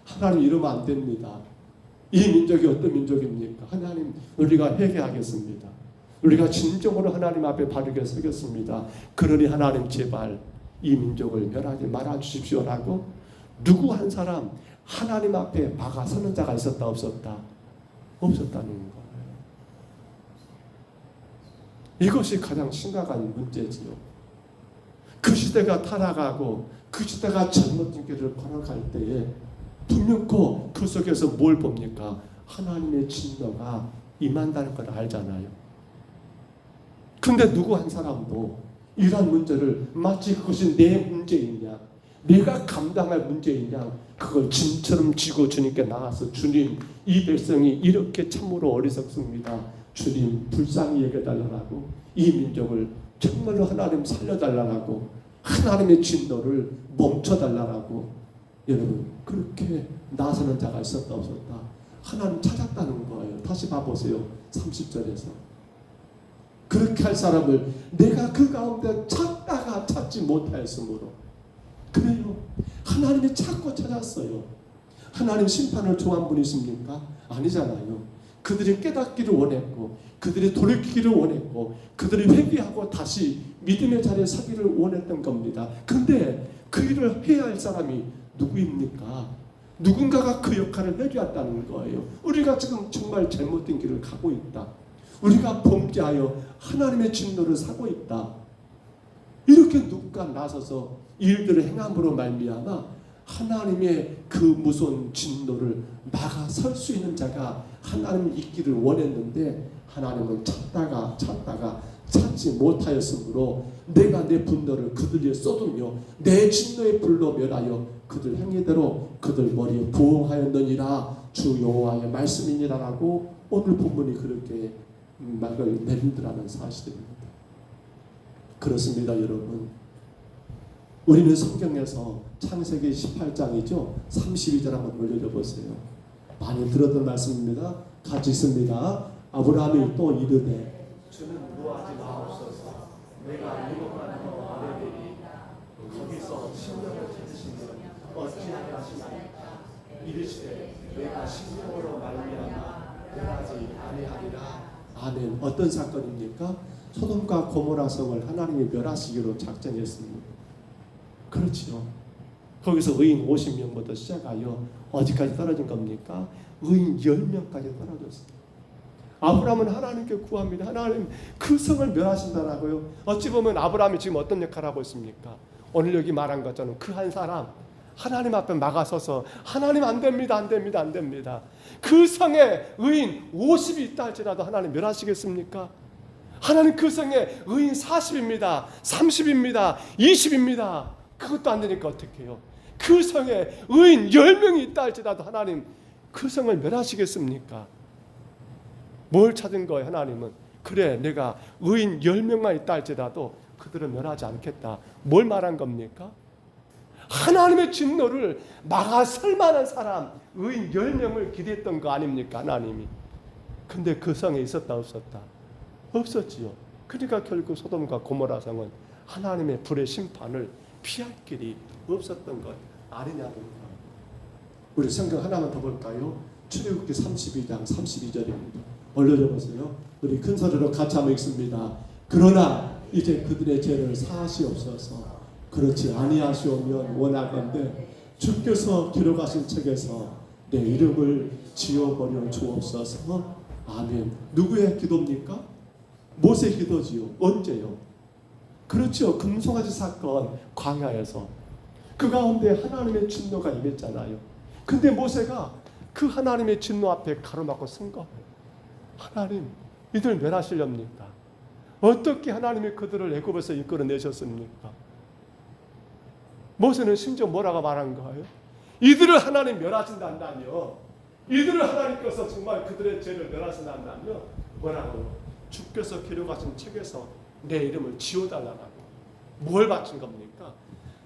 하나님 이러면 안 됩니다. 이 민족이 어떤 민족입니까? 하나님 우리가 회개하겠습니다. 우리가 진정으로 하나님 앞에 바르게 서겠습니다. 그러니 하나님 제발 이 민족을 멸하지 말아 주십시오라고 누구 한 사람 하나님 앞에 막아서는 자가 있었다 없었다? 없었다는 거예요. 이것이 가장 심각한 문제지요. 그 시대가 타락하고 그 시대가 잘못된 길을 걸어갈 때에 분명코 그 속에서 뭘 봅니까? 하나님의 진노가 임한다는 걸 알잖아요. 근데 누구 한 사람도 이러한 문제를 마치 그것이 내 문제이냐, 내가 감당할 문제이냐, 그걸 짐처럼 쥐고 주님께 나가서 주님 이 백성이 이렇게 참으로 어리석습니다. 주님 불쌍히 여겨달라고 이 민족을 정말로 하나님 살려달라고 하나님의 진노를 멈춰달라고 여러분 그렇게 나서는 자가 있었다 없었다? 하나님 찾았다는 거예요. 다시 봐보세요. 30절에서 그렇게 할 사람을 내가 그 가운데 찾다가 찾지 못하였으므로. 그래요. 하나님이 찾고 찾았어요. 하나님 심판을 좋아한 분이십니까? 아니잖아요. 그들이 깨닫기를 원했고 그들이 돌이키기를 원했고 그들이 회개하고 다시 믿음의 자리에 서기를 원했던 겁니다. 근데 그 일을 해야 할 사람이 누구입니까? 누군가가 그 역할을 해주었다는 거예요. 우리가 지금 정말 잘못된 길을 가고 있다. 우리가 범죄하여 하나님의 진노를 사고 있다. 이렇게 누군가 나서서 일들을 행함으로 말미암아 하나님의 그 무서운 진노를 막아설 수 있는 자가 하나님 있기를 원했는데 하나님은 찾다가 찾지 못하였으므로 내가 내 분노를 그들 위에 쏟으며 내 진노의 불로 멸하여 그들 행위대로 그들 머리에 부응하였느니라. 주 여호와의 말씀이니라라고 오늘 본문이 그렇게 말을 내리더라는 사실입니다. 그렇습니다, 여러분. 우리는 성경에서 창세기 18장이죠. 32절 한번 올려줘 보세요. 많이 들었던 말씀입니다. 같이 있습니다. 아브라함이 또 이르되 주는 무하지 마옵소서. 내가 이것만 더 아뢰리니 거기서 신령을 찾으시면 어찌하게 하시나이까. 이르시되 내가 신령으로 말미암아 변하지 아니하리라. 아멘. 어떤 사건입니까? 소돔과 고모라 성을 하나님이 멸하시기로 작정했습니다. 그렇죠. 거기서 의인 50명부터 시작하여 어디까지 떨어진 겁니까? 의인 10명까지 떨어졌어요. 아브라함은 하나님께 구합니다. 하나님 그 성을 멸하신다라고요. 어찌 보면 아브라함이 지금 어떤 역할을 하고 있습니까? 오늘 여기 말한 것처럼 그 한 사람 하나님 앞에 막아서서 하나님 안 됩니다, 안 됩니다, 안 됩니다. 그 성에 의인 50이 있다 할지라도 하나님 멸하시겠습니까? 하나님 그 성에 의인 40입니다, 30입니다, 20입니다. 그것도 안 되니까 어떻게 해요? 그 성에 의인 10명이 있다 할지라도 하나님 그 성을 멸하시겠습니까? 뭘 찾은 거예요, 하나님은? 그래, 내가 의인 10명만 있다 할지라도 그들을 멸하지 않겠다. 뭘 말한 겁니까? 하나님의 진노를 막아설 만한 사람, 의인 10명을 기대했던 거 아닙니까, 하나님이? 근데 그 성에 있었다 없었다? 없었지요. 그러니까 결국 소돔과 고모라 성은 하나님의 불의 심판을 피할 길이 없었던 것 아니냐고요. 우리 성경 하나만 더 볼까요? 출애굽기 32장 32절입니다. 올려줘보세요. 우리 큰 소리로 같이 한번 읽습니다. 그러나 이제 그들의 죄를 사하시옵소서. 그렇지 아니하시오면 원하건대 주께서 기록하신 책에서 내 이름을 지워버려 주옵소서. 아멘. 누구의 기도입니까? 모세 기도지요. 언제요? 그렇죠. 금송아지 사건 광야에서 그 가운데 하나님의 진노가 임했잖아요. 근데 모세가 그 하나님의 진노 앞에 가로막고 쓴 거예요. 하나님, 이들 멸하시렵니까? 어떻게 하나님이 그들을 애굽에서 이끌어내셨습니까? 모세는 심지어 뭐라고 말한 거예요? 이들을 하나님 멸하신다면요, 이들을 하나님께서 정말 그들의 죄를 멸하신다면요, 뭐라고요? 주께서 기록하신 책에서 내 이름을 지워달라고. 뭘 바친 겁니까?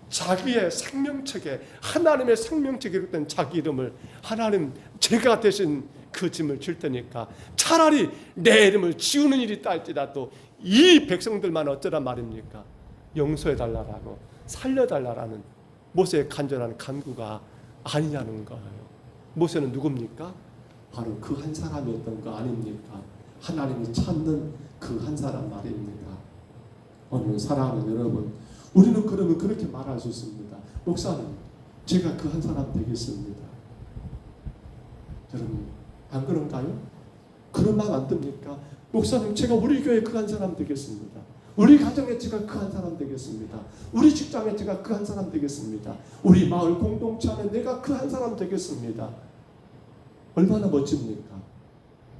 자기의 생명책에, 하나님의 생명책에 기록된 자기 이름을, 하나님 제가 대신 그 짐을 질 테니까 차라리 내 이름을 지우는 일이 있다 할지라도 이 백성들만 어쩌란 말입니까? 용서해달라고, 살려달라는 모세의 간절한 간구가 아니냐는 거예요. 모세는 누굽니까? 바로 그 한 사람이었던 거 아닙니까? 하나님이 찾는 그 한 사람 말입니다. 오늘 사랑하는 여러분, 우리는 그러면 그렇게 말할 수 있습니다. 목사님, 제가 그 한 사람 되겠습니다. 여러분, 안 그런가요? 그런 마음 안 듭니까? 목사님, 제가 우리 교회 그 한 사람 되겠습니다. 우리 가정에 제가 그 한 사람 되겠습니다. 우리 직장에 제가 그 한 사람 되겠습니다. 우리 마을 공동체 안에 내가 그 한 사람 되겠습니다. 얼마나 멋집니까?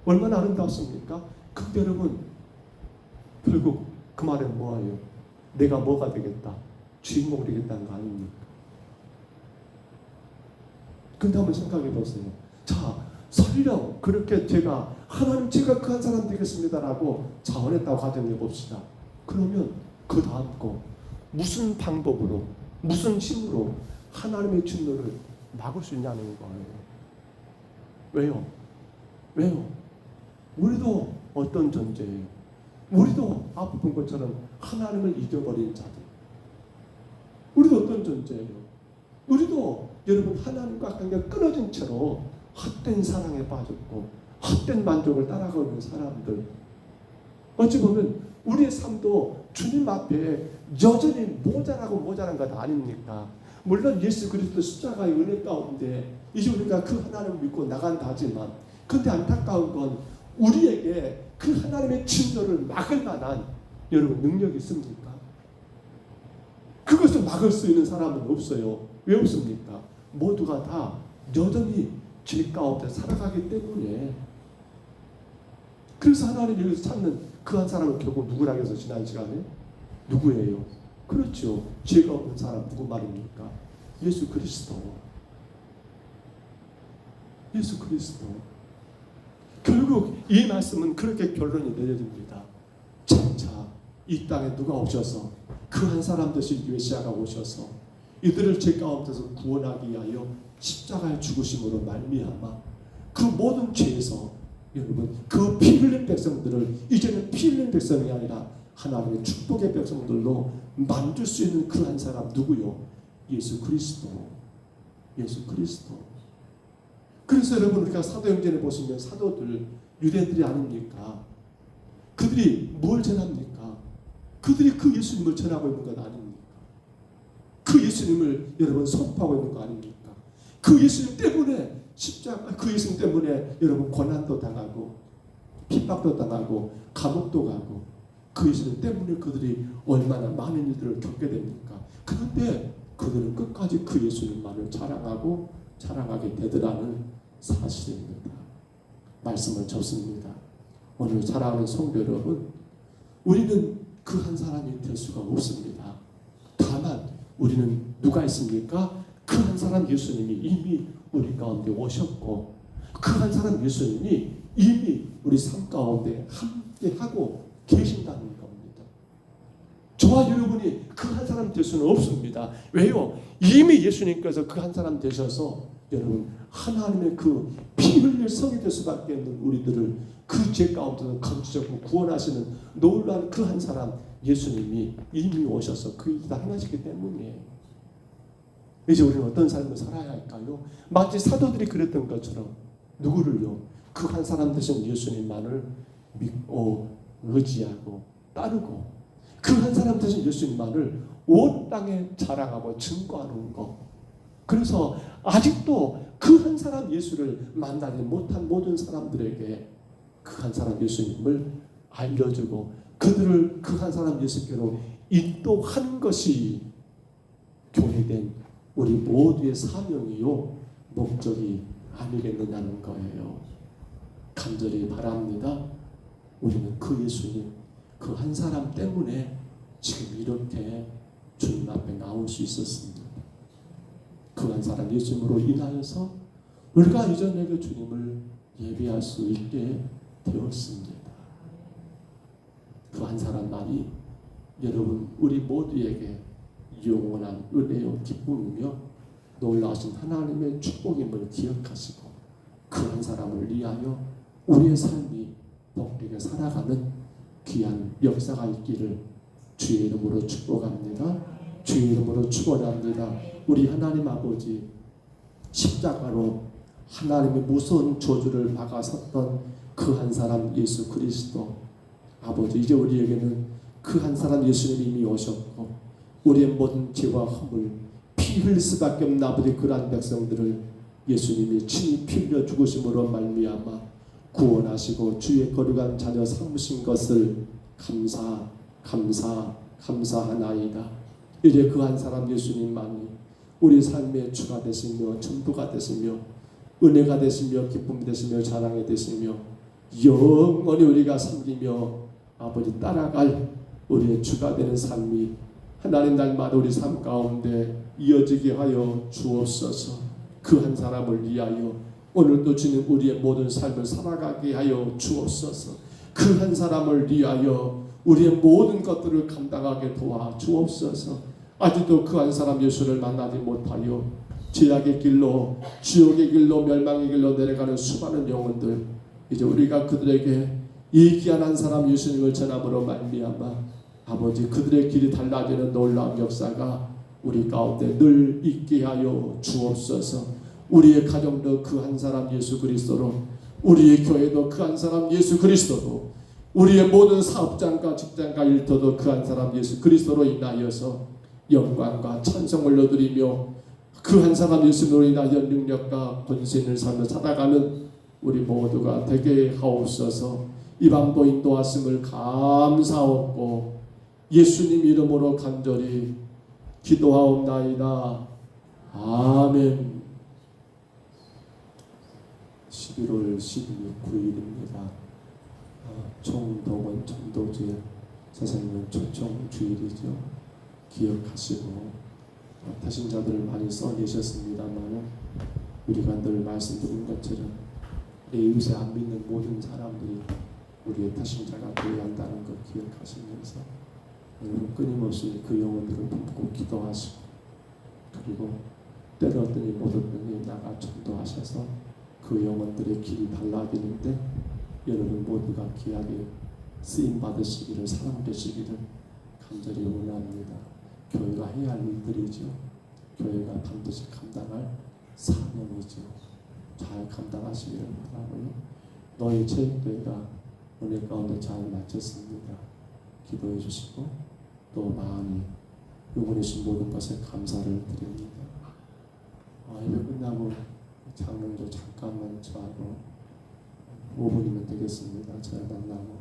얼마나 아름답습니까? 근데 여러분, 결국 그 말은 뭐예요? 내가 뭐가 되겠다? 주인공이 되겠다는 거 아닙니까? 근데 한번 생각해 보세요. 자, 설령 그렇게 제가 하나님 제가 그 한 사람 되겠습니다라고 자원했다고 가정해 봅시다. 그러면 그 다음 거 무슨 방법으로, 무슨 힘으로 하나님의 진노를 막을 수 있냐는 거예요. 왜요? 왜요? 우리도 어떤 존재예요? 우리도 앞에 본 것처럼 하나님을 잊어버린 자들. 우리도 어떤 존재예요? 우리도 여러분 하나님과 관계가 끊어진 채로 헛된 사랑에 빠졌고 헛된 만족을 따라가고 있는 사람들. 어찌 보면 우리의 삶도 주님 앞에 여전히 모자란 것 아닙니까? 물론 예수 그리스도 십자가의 은혜 가운데 이제 우리가 그 하나님을 믿고 나간다 하지만, 근데 안타까운 건 우리에게 그 하나님의 진노를 막을 만한 여러분 능력이 있습니까? 그것을 막을 수 있는 사람은 없어요. 왜 없습니까? 모두가 다 여전히 죄 가운데 살아가기 때문에. 그래서 하나님 여기서 찾는 그 한 사람은 결국 누구라고 해서 지난 시간에 누구예요? 그렇죠. 죄가 없는 사람 누구 말입니까? 예수 그리스도. 예수 그리스도. 결국 이 말씀은 그렇게 결론이 내려집니다. 장차 이 땅에 누가 오셔서 그 한 사람 되신 메시아가 오셔서 이들을 죄 가운데서 구원하기 위하여 십자가의 죽으심으로 말미암아 그 모든 죄에서 여러분 그 피 흘린 백성들을 이제는 피 흘린 백성이 아니라 하나님의 축복의 백성들로 만들 수 있는 그 한 사람 누구요? 예수 그리스도. 예수 그리스도. 그래서 여러분 우리가 사도행전에 보시면 사도들 유대인들이 아닙니까? 그들이 뭘 전합니까? 그들이 그 예수님을 전하고 있는 것 아닙니까? 그 예수님을 여러분 선포하고 있는 거 아닙니까? 그 예수님 때문에 십자가, 그 예수님 때문에 여러분 고난도 당하고 핍박도 당하고 감옥도 가고 그 예수님 때문에 그들이 얼마나 많은 일들을 겪게 됩니까? 그런데 그들은 끝까지 그 예수님만을 자랑하게 되더라는 사실입니다. 말씀을 접습니다. 오늘 사랑하는 성도 여러분, 우리는 그 한 사람이 될 수가 없습니다. 다만 우리는 누가 있습니까? 그 한 사람 예수님이 이미 우리 가운데 오셨고 그 한 사람 예수님이 이미 우리 삶 가운데 함께하고 계신다는 겁니다. 저와 여러분이 그 한 사람 될 수는 없습니다. 왜요? 이미 예수님께서 그 한 사람 되셔서 여러분 하나님의 그 피 흘릴 성이 될 수밖에 없는 우리들을 그 죄 가운데서 건지자고 구원하시는 놀라운 그 한 사람 예수님이 이미 오셔서 그 일을 행하시기 때문이에요. 이제 우리는 어떤 삶을 살아야 할까요? 마치 사도들이 그랬던 것처럼 누구를요? 그 한 사람 되신 예수님만을 믿고 의지하고 따르고 그 한 사람 되신 예수님만을 온 땅에 자랑하고 증거하는 것. 그래서 아직도 그 한 사람 예수를 만나지 못한 모든 사람들에게 그 한 사람 예수님을 알려주고 그들을 그 한 사람 예수께로 인도하는 것이 교회된 우리 모두의 사명이요 목적이 아니겠느냐는 거예요. 간절히 바랍니다. 우리는 그 예수님 그 한 사람 때문에 지금 이렇게 주님 앞에 나올 수 있었습니다. 그 한 사람 예수님으로 인하여서 우리가 이전에 그 주님을 예배할 수 있게 되었습니다. 그 한 사람만이 여러분 우리 모두에게 영원한 은혜요 기쁨이며 놀라우신 하나님의 축복임을 기억하시고 그 한 사람을 위하여 우리의 삶이 복되게 살아가는 귀한 역사가 있기를 주의 이름으로 축복합니다. 주의 이름으로 축원합니다. 우리 하나님 아버지 십자가로 하나님의 무서운 저주를 박아섰던 그 한 사람 예수 그리스도 아버지 이제 우리에게는 그 한 사람 예수님이 이미 오셨고 우리의 모든 죄와 허물 피 흘릴 수밖에 없는 아버지 그러한 백성들을 예수님이 친히 피 흘려 죽으심으로 말미암아 구원하시고 주의 거룩한 자녀 삼으신 것을 감사하나이다. 이제 그 한 사람 예수님만이 우리 삶의 주가 되시며 전부가 되시며 은혜가 되시며 기쁨이 되시며 자랑이 되시며 영원히 우리가 섬기며 아버지 따라갈 우리의 주가 되는 삶이 하나님 날마다 우리 삶 가운데 이어지게 하여 주옵소서. 그 한 사람을 위하여 오늘도 주님 우리의 모든 삶을 살아가게 하여 주옵소서. 그 한 사람을 위하여 우리의 모든 것들을 감당하게 도와 주옵소서. 아직도 그 한 사람 예수를 만나지 못하여 죄악의 길로 지옥의 길로 멸망의 길로 내려가는 수많은 영혼들 이제 우리가 그들에게 이 귀한 한 사람 예수님을 전함으로 말미암아 아버지 그들의 길이 달라지는 놀라운 역사가 우리 가운데 늘 있게 하여 주옵소서. 우리의 가정도 그 한 사람 예수 그리스도로 우리의 교회도 그 한 사람 예수 그리스도로 우리의 모든 사업장과 직장과 일터도 그 한 사람 예수 그리스도로 인하여서 영광과 찬송을 올려드리며 그 한 사람 예수로 인하여 능력과 권세를 살며 살아가는 우리 모두가 되게 하옵소서. 이 밤도 인도하심을 감사하옵고 예수님 이름으로 간절히 기도하옵나이다. 아멘. 11월 9일입니다. 총동원 전도주일 세상은 초청주일이죠. 기억하시고 태신자들을 많이 써 계셨습니다만 우리가 늘 말씀드린 것처럼 이웃에 안 믿는 모든 사람들이 우리의 태신자가 되어야 한다는 것 기억하시면서 여러분 끊임없이 그 영혼들을 품고 기도하시고 그리고 때렸더니 못 얻더니 나가 전도하셔서 그 영혼들의 길이 달라지는데 여러분 모두가 귀하게 쓰임 받으시기를 사랑 되시기를 간절히 원합니다. 교회가 해야 할 일들이죠. 교회가 반드시 감당할 사명이죠. 잘 감당하시기를 바라고요. 너희 체육대회가 은혜 가운데 잘 마쳤습니다. 기도해 주시고 또 마음이 요구되신 모든 것에 감사를 드립니다. 예배 끝나고 장로님도 잠깐만 저하고 5분이면 되겠습니다. 저를 만나고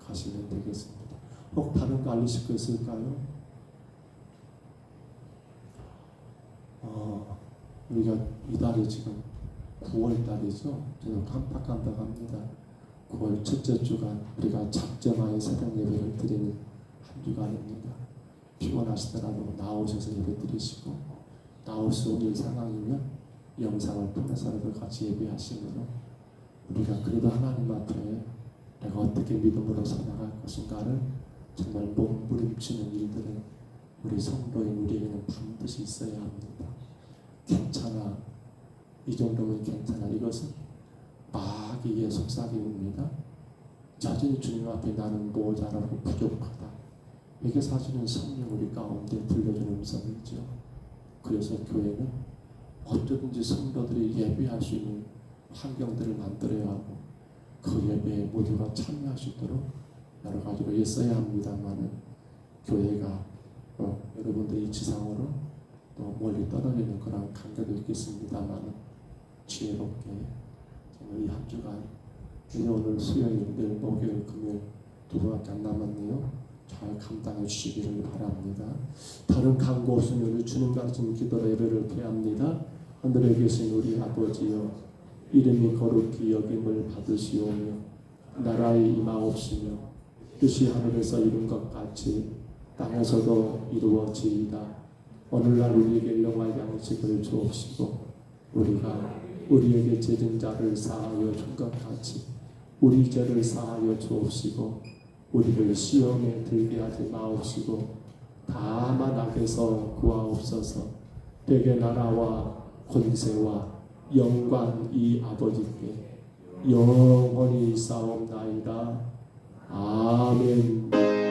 가시면 되겠습니다. 혹 다른 거 알리실 거 있을까요? 우리가 이달이 지금 9월 달이죠. 저는 깜빡깜빡합니다. 9월 첫째 주간 우리가 작정하여 새벽 예배를 드리는 한 주간입니다. 피곤하시더라도 나오셔서 예배 드리시고 나올 수 없는 상황이면 영상을 통해서라도 같이 예배하시므로 우리가 그래도 하나님 앞에 내가 어떻게 믿음으로 살아갈 것인가를 정말 몸부림치는 우리 성도인 우리에게는 반드시 있어야 합니다. 괜찮아, 이 정도면 괜찮아, 이것은 마귀의 속삭임입니다. 자신이 주님 앞에 나는 모자라고 부족하다, 이게 사실은 성령 우리 가운데 들려주는 음성이죠. 그래서 교회는 어쩌든지 성도들이 예배할 수 있는 환경들을 만들어야 하고 그 예배에 모두가 참여할 수 있도록 여러 가지로 애써야 합니다만은 교회가 여러분들이 지상으로 또 멀리 떨어지는 그런 관계도 있겠습니다만은 지혜롭게 이 한 주간 오늘 수요일, 내일 목요일, 금요일 두 번밖에 안 남았네요. 잘 감당해 주시기를 바랍니다. 다른 간구 없으면 우리 주님 가르치는 기도로 예배를 드립니다. 하늘에 계신 우리 아버지여, 이름이 거룩히 여김을 받으시오며 나라의 임하옵시며 뜻이 하늘에서 이룬 것 같이 땅에서도 이루어지이다. 오늘날 우리에게 일용할 양식을 주옵시고 우리가 우리에게 죄진 자를 사하여 준 것 같이 우리 죄를 사하여 주옵시고 우리를 시험에 들게 하지 마옵시고 다만 악에서 구하옵소서. 백의 나라와 권세와 영광이 아버지께 영원히 싸움나이다. 아멘.